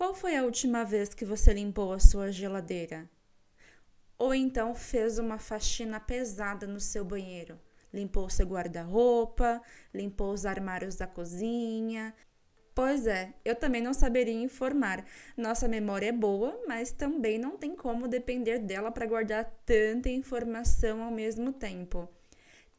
Qual foi a última vez que você limpou a sua geladeira? Ou então fez uma faxina pesada no seu banheiro? Limpou o seu guarda-roupa, limpou os armários da cozinha. Pois é, eu também não saberia informar. Nossa memória é boa, mas também não tem como depender dela para guardar tanta informação ao mesmo tempo.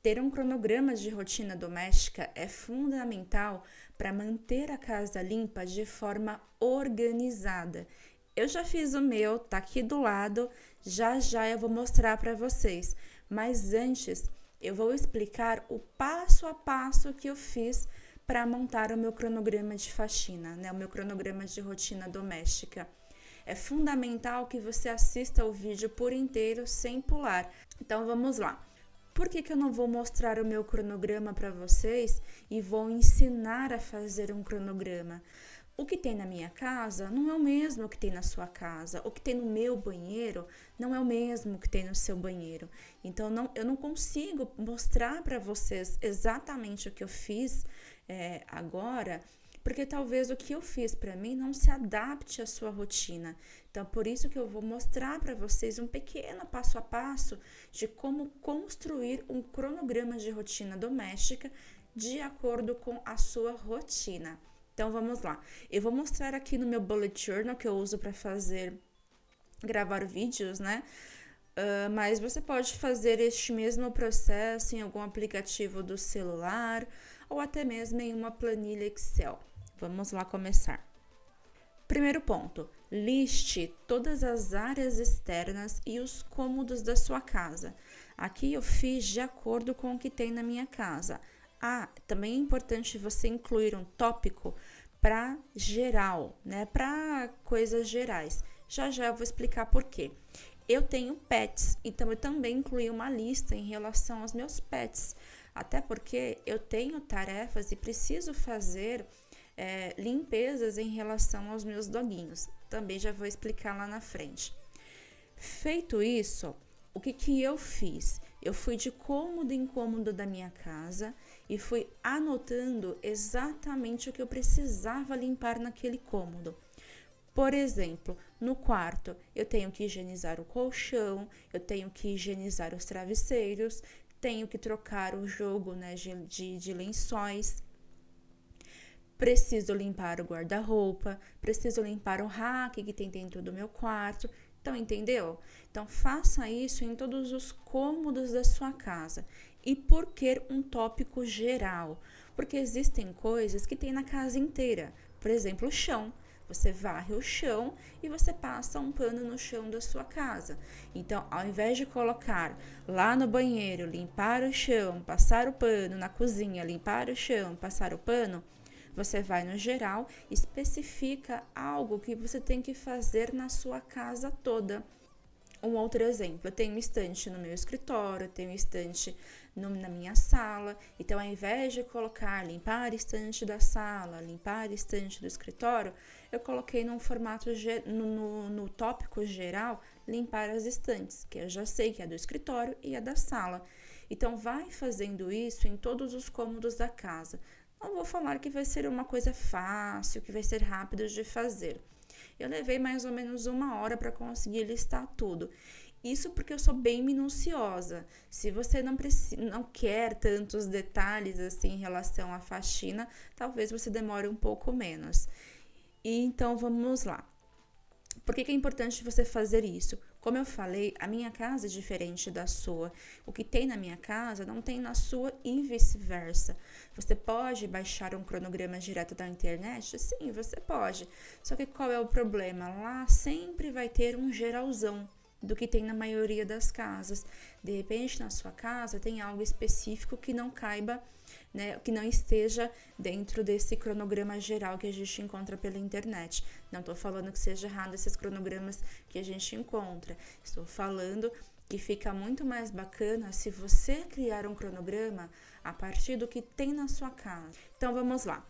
Ter um cronograma de rotina doméstica é fundamental para manter a casa limpa de forma organizada. Eu já fiz o meu, tá aqui do lado, já já eu vou mostrar para vocês. Mas antes, eu vou explicar o passo a passo que eu fiz para montar o meu cronograma de faxina, né? O meu cronograma de rotina doméstica. É fundamental que você assista o vídeo por inteiro sem pular. Então vamos lá. Por que eu não vou mostrar o meu cronograma para vocês e vou ensinar a fazer um cronograma? O que tem na minha casa não é o mesmo que tem na sua casa. O que tem no meu banheiro não é o mesmo que tem no seu banheiro. Então, eu não consigo mostrar para vocês exatamente o que eu fiz agora, porque talvez o que eu fiz para mim não se adapte à sua rotina. Então, por isso que eu vou mostrar para vocês um pequeno passo a passo de como construir um cronograma de rotina doméstica de acordo com a sua rotina. Então, vamos lá. Eu vou mostrar aqui no meu bullet journal que eu uso para gravar vídeos, né? Mas você pode fazer este mesmo processo em algum aplicativo do celular ou até mesmo em uma planilha Excel. Vamos lá começar. Primeiro ponto, liste todas as áreas externas e os cômodos da sua casa. Aqui eu fiz de acordo com o que tem na minha casa. Também é importante você incluir um tópico para geral, né? Para coisas gerais. Já já eu vou explicar por quê. Eu tenho pets, então eu também incluí uma lista em relação aos meus pets. Até porque eu tenho tarefas e preciso fazer limpezas em relação aos meus doguinhos. Também já vou explicar lá na frente. Feito isso, o que eu fiz? Eu fui de cômodo em cômodo da minha casa e fui anotando exatamente o que eu precisava limpar naquele cômodo. Por exemplo, no quarto, eu tenho que higienizar o colchão, eu tenho que higienizar os travesseiros, tenho que trocar o jogo, né, de lençóis. Preciso limpar o guarda-roupa, preciso limpar o rack que tem dentro do meu quarto. Então, entendeu? Então, faça isso em todos os cômodos da sua casa. E por que um tópico geral? Porque existem coisas que tem na casa inteira. Por exemplo, o chão. Você varre o chão e você passa um pano no chão da sua casa. Então, ao invés de colocar lá no banheiro, limpar o chão, passar o pano, na cozinha, limpar o chão, passar o pano, você vai no geral, especifica algo que você tem que fazer na sua casa toda. Um outro exemplo, eu tenho um estante no meu escritório, eu tenho um estante na minha sala. Então, ao invés de colocar limpar estante da sala, limpar estante do escritório, eu coloquei num formato, no tópico geral, limpar as estantes, que eu já sei que é do escritório e é da sala. Então, vai fazendo isso em todos os cômodos da casa. Não vou falar que vai ser uma coisa fácil, que vai ser rápido de fazer. Eu levei mais ou menos 1 hora para conseguir listar tudo. Isso porque eu sou bem minuciosa. Se você não quer tantos detalhes assim em relação à faxina, talvez você demore um pouco menos. E então vamos lá. Por que é importante você fazer isso? Como eu falei, a minha casa é diferente da sua. O que tem na minha casa não tem na sua e vice-versa. Você pode baixar um cronograma direto da internet? Sim, você pode. Só que qual é o problema? Lá sempre vai ter um geralzão do que tem na maioria das casas. De repente, na sua casa tem algo específico que não caiba, né, que não esteja dentro desse cronograma geral que a gente encontra pela internet. Não estou falando que seja errado esses cronogramas que a gente encontra. Estou falando que fica muito mais bacana se você criar um cronograma a partir do que tem na sua casa. Então, vamos lá.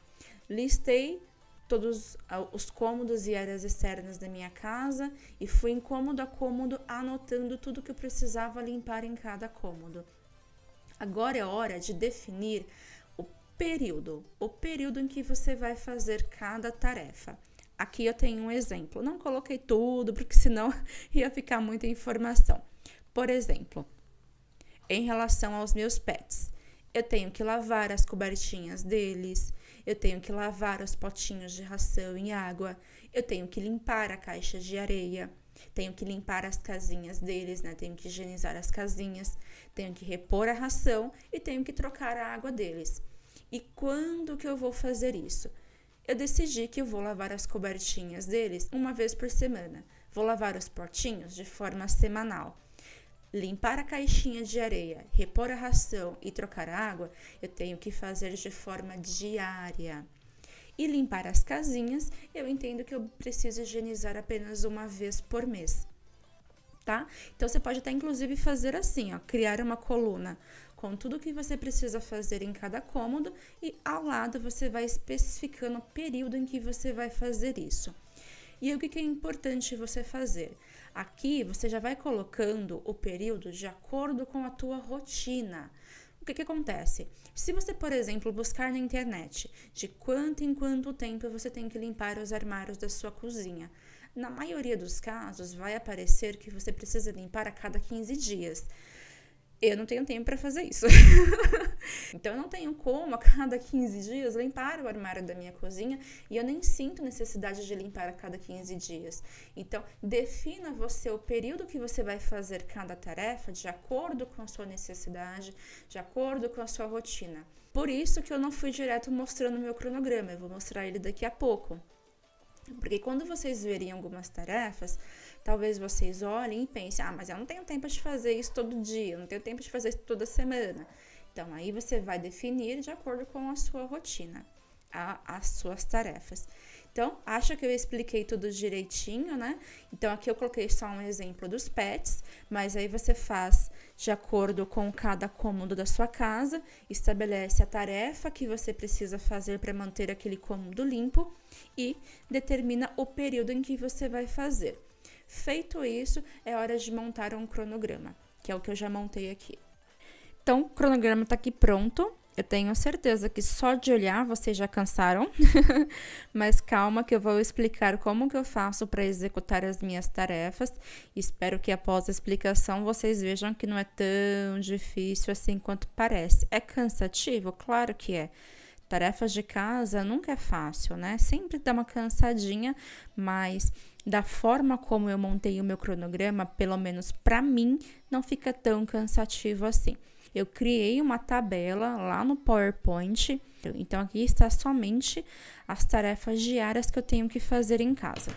Listei todos os cômodos e áreas externas da minha casa e fui em cômodo a cômodo anotando tudo que eu precisava limpar em cada cômodo. Agora é hora de definir o período em que você vai fazer cada tarefa. Aqui eu tenho um exemplo. Não coloquei tudo, porque senão ia ficar muita informação. Por exemplo, em relação aos meus pets, eu tenho que lavar as cobertinhas deles, eu tenho que lavar os potinhos de ração em água, eu tenho que limpar a caixa de areia, tenho que limpar as casinhas deles, né? Tenho que higienizar as casinhas, tenho que repor a ração e tenho que trocar a água deles. E quando que eu vou fazer isso? Eu decidi que eu vou lavar as cobertinhas deles uma vez por semana. Vou lavar os potinhos de forma semanal. Limpar a caixinha de areia, repor a ração e trocar a água, eu tenho que fazer de forma diária. E limpar as casinhas, eu entendo que eu preciso higienizar apenas uma vez por mês, tá? Então, você pode até, inclusive, fazer assim, ó, criar uma coluna com tudo o que você precisa fazer em cada cômodo e, ao lado, você vai especificando o período em que você vai fazer isso. E o que é importante você fazer? Aqui, você já vai colocando o período de acordo com a tua rotina. O que acontece? Se você, por exemplo, buscar na internet de quanto em quanto tempo você tem que limpar os armários da sua cozinha, na maioria dos casos vai aparecer que você precisa limpar a cada 15 dias. Eu não tenho tempo para fazer isso. Então, eu não tenho como a cada 15 dias limpar o armário da minha cozinha e eu nem sinto necessidade de limpar a cada 15 dias. Então, defina você o período que você vai fazer cada tarefa de acordo com a sua necessidade, de acordo com a sua rotina. Por isso que eu não fui direto mostrando o meu cronograma, eu vou mostrar ele daqui a pouco. Porque quando vocês verem algumas tarefas, talvez vocês olhem e pensem, mas eu não tenho tempo de fazer isso todo dia, eu não tenho tempo de fazer isso toda semana. Então, aí você vai definir de acordo com a sua rotina, as suas tarefas. Então, acho que eu expliquei tudo direitinho, né? Então, aqui eu coloquei só um exemplo dos pets, mas aí você faz de acordo com cada cômodo da sua casa, estabelece a tarefa que você precisa fazer para manter aquele cômodo limpo e determina o período em que você vai fazer. Feito isso, é hora de montar um cronograma, que é o que eu já montei aqui. Então, o cronograma está aqui pronto. Eu tenho certeza que só de olhar vocês já cansaram, mas calma que eu vou explicar como que eu faço para executar as minhas tarefas. Espero que após a explicação vocês vejam que não é tão difícil assim quanto parece. É cansativo? Claro que é. Tarefas de casa nunca é fácil, né? Sempre dá uma cansadinha, mas da forma como eu montei o meu cronograma, pelo menos para mim, não fica tão cansativo assim. Eu criei uma tabela lá no PowerPoint, então aqui está somente as tarefas diárias que eu tenho que fazer em casa.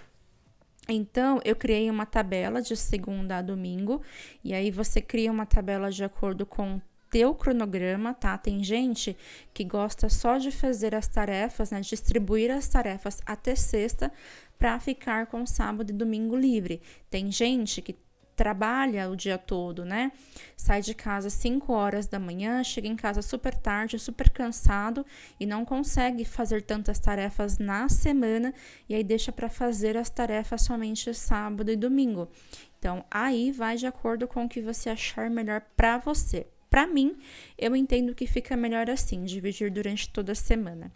Então, eu criei uma tabela de segunda a domingo, e aí você cria uma tabela de acordo com teu cronograma, tá? Tem gente que gosta só de fazer as tarefas, né? Distribuir as tarefas até sexta para ficar com sábado e domingo livre. Tem gente que trabalha o dia todo, né? Sai de casa às 5 horas da manhã, chega em casa super tarde, super cansado e não consegue fazer tantas tarefas na semana e aí deixa para fazer as tarefas somente sábado e domingo. Então, aí vai de acordo com o que você achar melhor para você. Para mim, eu entendo que fica melhor assim, dividir durante toda a semana.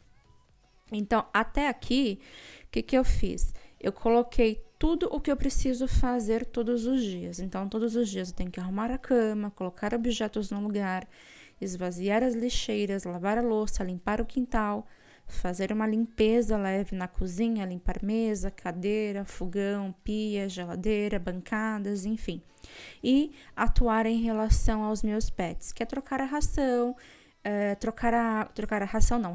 Então, até aqui, o que eu fiz? Eu coloquei tudo o que eu preciso fazer todos os dias. Então, todos os dias eu tenho que arrumar a cama, colocar objetos no lugar, esvaziar as lixeiras, lavar a louça, limpar o quintal, fazer uma limpeza leve na cozinha, limpar mesa, cadeira, fogão, pia, geladeira, bancadas, enfim. E atuar em relação aos meus pets, que é trocar a ração,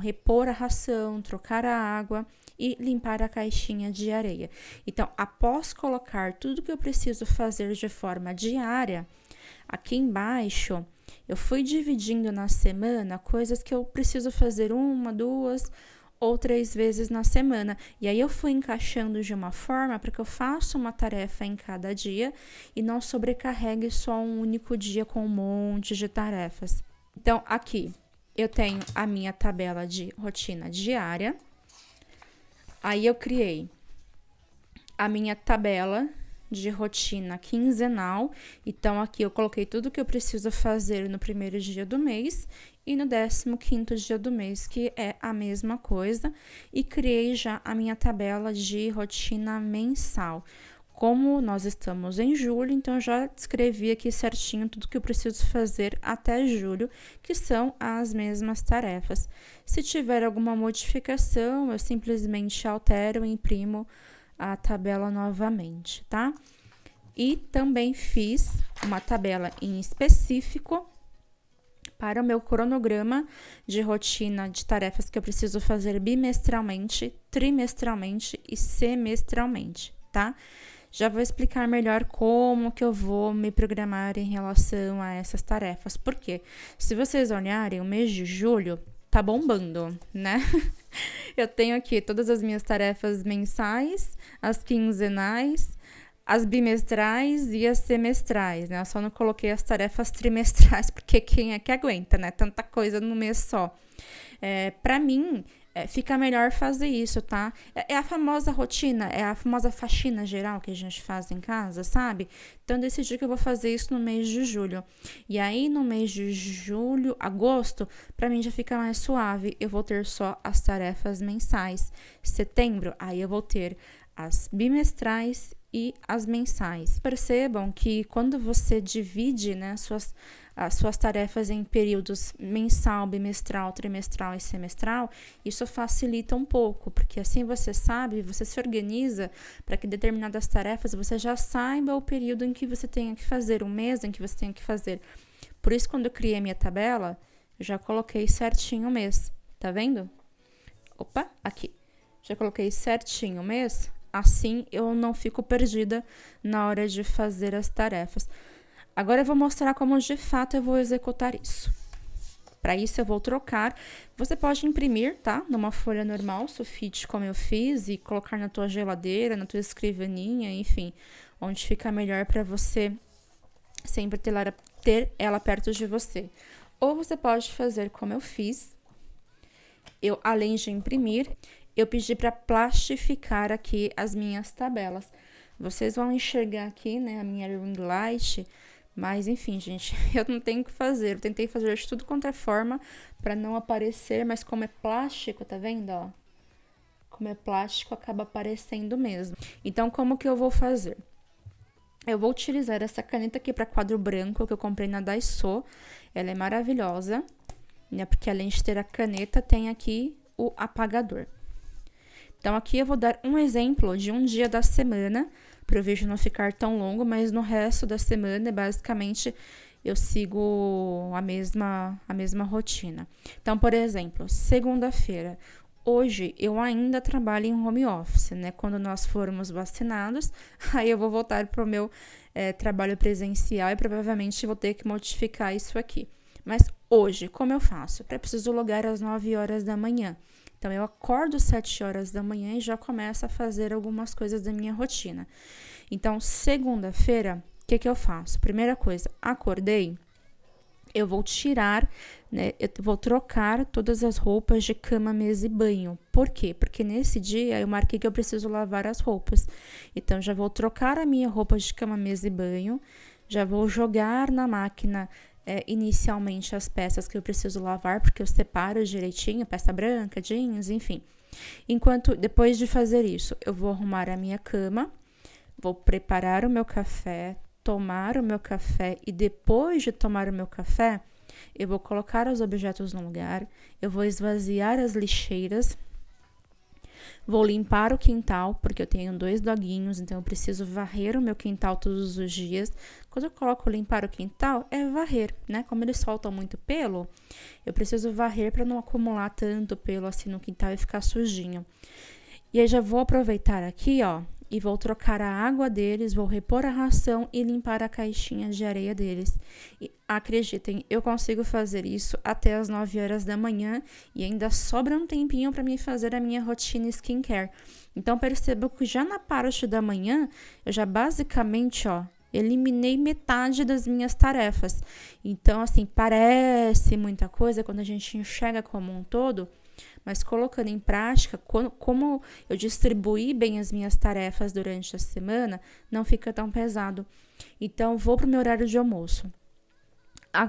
repor a ração, trocar a água e limpar a caixinha de areia. Então, após colocar tudo que eu preciso fazer de forma diária, aqui embaixo eu fui dividindo na semana coisas que eu preciso fazer 1, 2 ou 3 vezes na semana. E aí eu fui encaixando de uma forma para que eu faça uma tarefa em cada dia e não sobrecarregue só um único dia com um monte de tarefas. Então, aqui eu tenho a minha tabela de rotina diária. Aí eu criei a minha tabela de rotina quinzenal. Então, aqui eu coloquei tudo que eu preciso fazer no primeiro dia do mês e no 15º dia do mês, que é a mesma coisa, e criei já a minha tabela de rotina mensal. Como nós estamos em julho, então eu já escrevi aqui certinho tudo que eu preciso fazer até julho, que são as mesmas tarefas. Se tiver alguma modificação, eu simplesmente altero e imprimo a tabela novamente, tá? E também fiz uma tabela em específico para o meu cronograma de rotina de tarefas que eu preciso fazer bimestralmente, trimestralmente e semestralmente, tá? Já vou explicar melhor como que eu vou me programar em relação a essas tarefas. Porque se vocês olharem, o mês de julho tá bombando, né? Eu tenho aqui todas as minhas tarefas mensais, as quinzenais, as bimestrais e as semestrais, né? Eu só não coloquei as tarefas trimestrais, porque quem é que aguenta, né? Tanta coisa no mês só. Pra mim, fica melhor fazer isso, tá? É a famosa rotina, é a famosa faxina geral que a gente faz em casa, sabe? Então, eu decidi que eu vou fazer isso no mês de julho. E aí, no mês de julho, agosto, pra mim já fica mais suave. Eu vou ter só as tarefas mensais. Setembro, aí eu vou ter as bimestrais e as mensais. Percebam que quando você divide, né, as suas tarefas em períodos mensal, bimestral, trimestral e semestral, isso facilita um pouco, porque assim você sabe, você se organiza para que determinadas tarefas você já saiba o período em que você tenha que fazer, o mês em que você tenha que fazer. Por isso, quando eu criei minha tabela, eu já coloquei certinho o mês, tá vendo? Opa, aqui. Já coloquei certinho o mês, assim eu não fico perdida na hora de fazer as tarefas. Agora eu vou mostrar como de fato eu vou executar isso. Para isso eu vou trocar. Você pode imprimir, tá? Numa folha normal, sulfite, como eu fiz, e colocar na tua geladeira, na tua escrivaninha, enfim, onde fica melhor para você sempre ter ela perto de você. Ou você pode fazer como eu fiz. Eu, além de imprimir, eu pedi para plastificar aqui as minhas tabelas. Vocês vão enxergar aqui, né, a minha ring light. Mas, enfim, gente, eu não tenho o que fazer. Eu tentei fazer de tudo quanto é forma para não aparecer, mas como é plástico, tá vendo, ó? Como é plástico, acaba aparecendo mesmo. Então, como que eu vou fazer? Eu vou utilizar essa caneta aqui para quadro branco que eu comprei na Daiso. Ela é maravilhosa, né? Porque além de ter a caneta, tem aqui o apagador. Então, aqui eu vou dar um exemplo de um dia da semana, para o vídeo não ficar tão longo, mas no resto da semana, basicamente, eu sigo a mesma rotina. Então, por exemplo, segunda-feira. Hoje, eu ainda trabalho em home office, né? Quando nós formos vacinados, aí eu vou voltar para o meu trabalho presencial e provavelmente vou ter que modificar isso aqui. Mas hoje, como eu faço? Eu preciso logar às 9 horas da manhã. Então, eu acordo às 7 horas da manhã e já começo a fazer algumas coisas da minha rotina. Então, segunda-feira, o que eu faço? Primeira coisa, acordei, eu vou tirar, né? Eu vou trocar todas as roupas de cama, mesa e banho. Por quê? Porque nesse dia eu marquei que eu preciso lavar as roupas. Então, já vou trocar a minha roupa de cama, mesa e banho, já vou jogar na máquina inicialmente as peças que eu preciso lavar, porque eu separo direitinho, peça branca, jeans, enfim. Depois de fazer isso, eu vou arrumar a minha cama, vou preparar o meu café, tomar o meu café e depois de tomar o meu café, eu vou colocar os objetos no lugar, eu vou esvaziar as lixeiras, vou limpar o quintal, porque eu tenho 2 doguinhos, então eu preciso varrer o meu quintal todos os dias. Quando eu coloco limpar o quintal, é varrer, né? Como eles soltam muito pelo, eu preciso varrer para não acumular tanto pelo assim no quintal e ficar sujinho. E aí já vou aproveitar aqui, ó, e vou trocar a água deles, vou repor a ração e limpar a caixinha de areia deles. E acreditem, eu consigo fazer isso até as 9 horas da manhã e ainda sobra um tempinho para mim fazer a minha rotina skincare. Então, percebo que já na parte da manhã, eu já basicamente, ó, eliminei metade das minhas tarefas. Então, assim, parece muita coisa quando a gente enxerga como um todo, mas colocando em prática, como eu distribuí bem as minhas tarefas durante a semana, não fica tão pesado. Então, vou para o meu horário de almoço.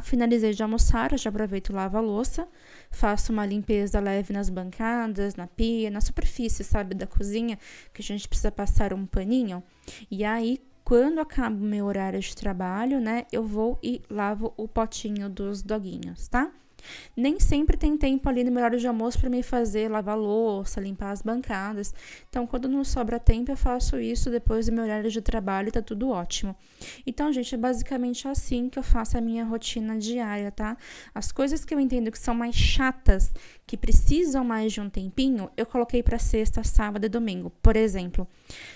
Finalizei de almoçar, eu já aproveito e lavo a louça, faço uma limpeza leve nas bancadas, na pia, na superfície, sabe, da cozinha, que a gente precisa passar um paninho. E aí, quando acaba o meu horário de trabalho, né, eu vou e lavo o potinho dos doguinhos, tá? Nem sempre tem tempo ali no meu horário de almoço para me fazer lavar louça, limpar as bancadas. Então, quando não sobra tempo, eu faço isso depois do meu horário de trabalho e tá tudo ótimo. Então, gente, é basicamente assim que eu faço a minha rotina diária, tá? As coisas que eu entendo que são mais chatas, que precisam mais de um tempinho, eu coloquei para sexta, sábado e domingo. Por exemplo,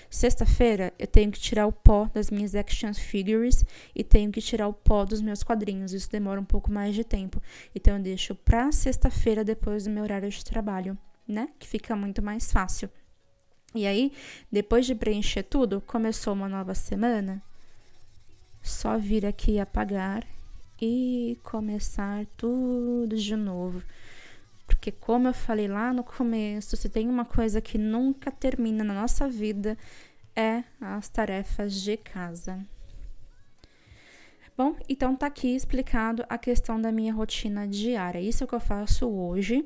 sexta-feira eu tenho que tirar o pó das minhas action figures e tenho que tirar o pó dos meus quadrinhos. Isso demora um pouco mais de tempo. Então, eu deixo pra sexta-feira depois do meu horário de trabalho, né? Que fica muito mais fácil. E aí, depois de preencher tudo, começou uma nova semana. Só vir aqui apagar e começar tudo de novo. Porque como eu falei lá no começo, se tem uma coisa que nunca termina na nossa vida, é as tarefas de casa. Bom, então tá aqui explicado a questão da minha rotina diária. Isso é o que eu faço hoje.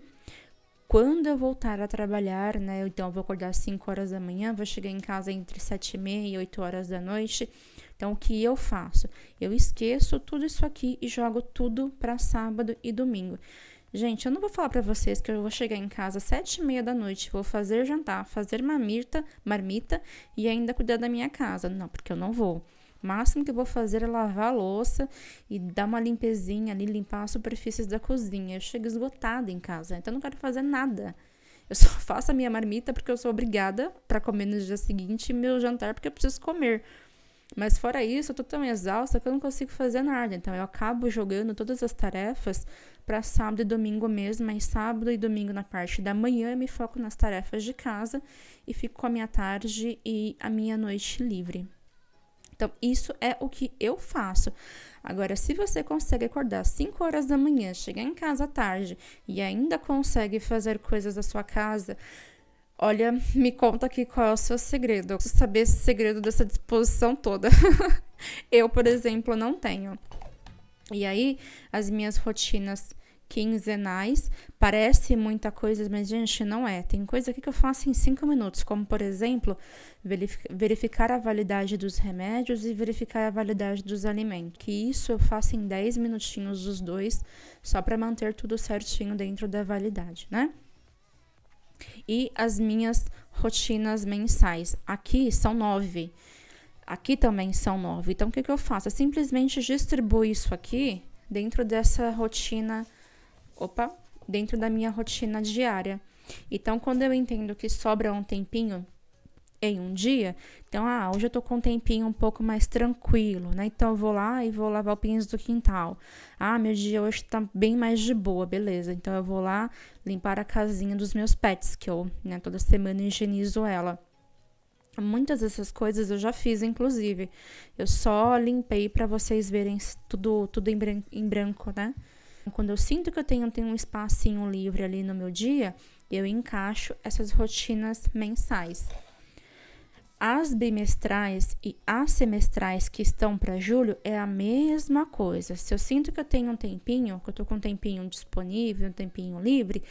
Quando eu voltar a trabalhar, né? Então eu vou acordar às 5 horas da manhã, vou chegar em casa entre 7h30 e 8 horas da noite. Então, o que eu faço? Eu esqueço tudo isso aqui e jogo tudo para sábado e domingo. Gente, eu não vou falar para vocês que eu vou chegar em casa às 7h30 da noite, vou fazer jantar, fazer marmita e ainda cuidar da minha casa. Não, porque eu não vou. O máximo que eu vou fazer é lavar a louça e dar uma limpezinha ali, limpar as superfícies da cozinha. Eu chego esgotada em casa, então eu não quero fazer nada. Eu só faço a minha marmita porque eu sou obrigada para comer no dia seguinte e meu jantar porque eu preciso comer. Mas fora isso, eu tô tão exausta que eu não consigo fazer nada. Então, eu acabo jogando todas as tarefas para sábado e domingo mesmo. Mas sábado e domingo, na parte da manhã, eu me foco nas tarefas de casa e fico com a minha tarde e a minha noite livre. Então, isso é o que eu faço. Agora, se você consegue acordar às 5 horas da manhã, chegar em casa à tarde e ainda consegue fazer coisas da sua casa, olha, me conta aqui qual é o seu segredo. Eu preciso saber esse segredo dessa disposição toda. Eu, por exemplo, não tenho. E aí, as minhas rotinas quinzenais, parece muita coisa, mas, gente, não é. Tem coisa aqui que eu faço em 5 minutos, como, por exemplo, verificar a validade dos remédios e verificar a validade dos alimentos. Que isso eu faço em 10 minutinhos os dois, só para manter tudo certinho dentro da validade, né? E as minhas rotinas mensais. Aqui são 9. Aqui também são 9. Então, o que eu faço? Eu simplesmente distribuo isso aqui dentro dessa rotina... dentro da minha rotina diária. Então, quando eu entendo que sobra um tempinho em um dia, então, hoje eu tô com um tempinho um pouco mais tranquilo, né? Então, eu vou lá e vou lavar o piso do quintal. Meu dia hoje tá bem mais de boa, beleza. Então, eu vou lá limpar a casinha dos meus pets, que eu, né, toda semana higienizo ela. Muitas dessas coisas eu já fiz, inclusive. Eu só limpei para vocês verem tudo em branco, né? Quando eu sinto que eu tenho um espacinho livre ali no meu dia, eu encaixo essas rotinas mensais. As bimestrais e as semestrais que estão para julho é a mesma coisa. Se eu sinto que eu tenho um tempinho, que eu tô com um tempinho disponível, um tempinho livre,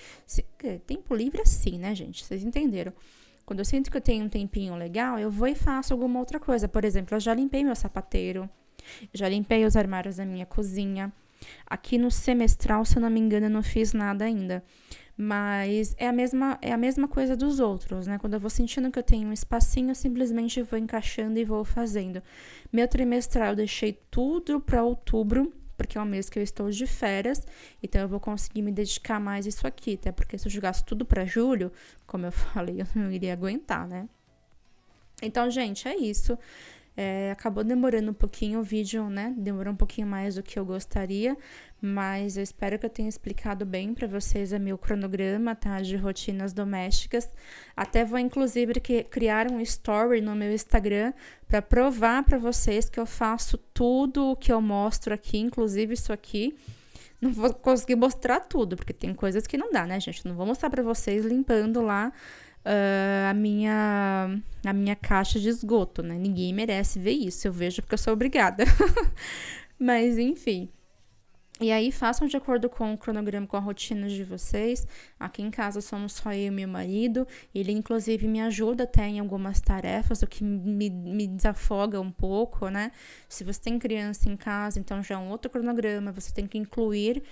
tempo livre assim, né, gente? Vocês entenderam? Quando eu sinto que eu tenho um tempinho legal, eu vou e faço alguma outra coisa. Por exemplo, eu já limpei meu sapateiro, já limpei os armários da minha cozinha. Aqui no semestral, se eu não me engano, eu não fiz nada ainda. Mas é a mesma coisa dos outros, né? Quando eu vou sentindo que eu tenho um espacinho, eu simplesmente vou encaixando e vou fazendo. Meu trimestral eu deixei tudo para outubro, porque é o mês que eu estou de férias. Então eu vou conseguir me dedicar mais a isso aqui, até porque se eu jogasse tudo para julho, como eu falei, eu não iria aguentar, né? Então, gente, é isso. Acabou demorando um pouquinho o vídeo, né? Demorou um pouquinho mais do que eu gostaria, mas eu espero que eu tenha explicado bem para vocês o meu cronograma, tá? De rotinas domésticas. Até vou, inclusive, criar um story no meu Instagram para provar para vocês que eu faço tudo o que eu mostro aqui, inclusive isso aqui. Não vou conseguir mostrar tudo, porque tem coisas que não dá, né, gente? Não vou mostrar para vocês limpando lá a minha caixa de esgoto, né? Ninguém merece ver isso, eu vejo porque eu sou obrigada. Mas, enfim. E aí, façam de acordo com o cronograma, com a rotina de vocês. Aqui em casa somos só eu e meu marido. Ele, inclusive, me ajuda até em algumas tarefas, o que me desafoga um pouco, né? Se você tem criança em casa, então já é um outro cronograma. Você tem que incluir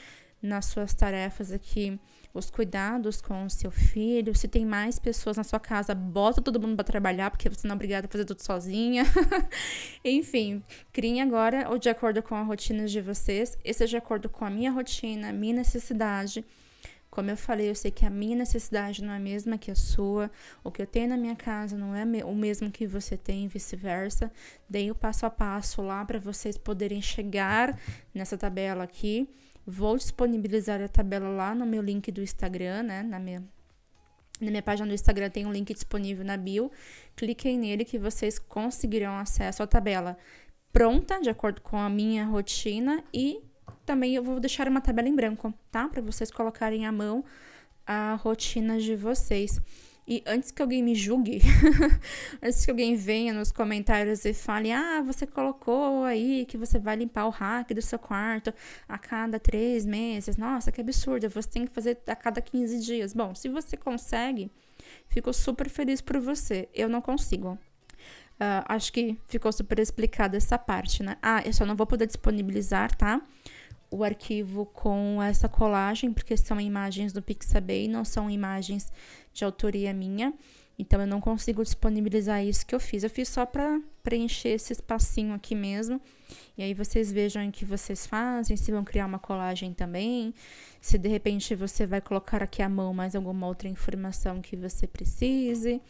nas suas tarefas aqui os cuidados com o seu filho. Se tem mais pessoas na sua casa, bota todo mundo para trabalhar, porque você não é obrigada a fazer tudo sozinha. Enfim, criem agora ou de acordo com a rotina de vocês. Esse é de acordo com a minha rotina, a minha necessidade. Como eu falei, eu sei que a minha necessidade não é a mesma que a sua. O que eu tenho na minha casa não é o mesmo que você tem, vice-versa. Dei o passo a passo lá para vocês poderem chegar nessa tabela aqui. Vou disponibilizar a tabela lá no meu link do Instagram, né? Na minha página do Instagram tem um link disponível na bio. Cliquem nele que vocês conseguirão acesso à tabela pronta, de acordo com a minha rotina. E também eu vou deixar uma tabela em branco, tá? Para vocês colocarem à mão a rotina de vocês. E antes que alguém me julgue, antes que alguém venha nos comentários e fale, você colocou aí que você vai limpar o rack do seu quarto a cada 3 meses. Nossa, que absurdo, você tem que fazer a cada 15 dias. Bom, se você consegue, fico super feliz por você. Eu não consigo. Acho que ficou super explicada essa parte, né? Eu só não vou poder disponibilizar, tá? O arquivo com essa colagem, porque são imagens do Pixabay, não são imagens de autoria minha. Então, eu não consigo disponibilizar isso que eu fiz. Eu fiz só para preencher esse espacinho aqui mesmo. E aí, vocês vejam o que vocês fazem, se vão criar uma colagem também. Se, de repente, você vai colocar aqui à mão mais alguma outra informação que você precise.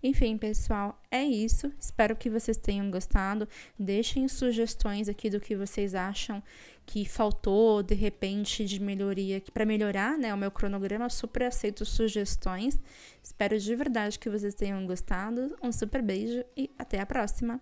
Enfim, pessoal, é isso. Espero que vocês tenham gostado. Deixem sugestões aqui do que vocês acham que faltou, de repente, de melhoria, para melhorar, né, o meu cronograma. Eu super aceito sugestões. Espero de verdade que vocês tenham gostado. Um super beijo e até a próxima!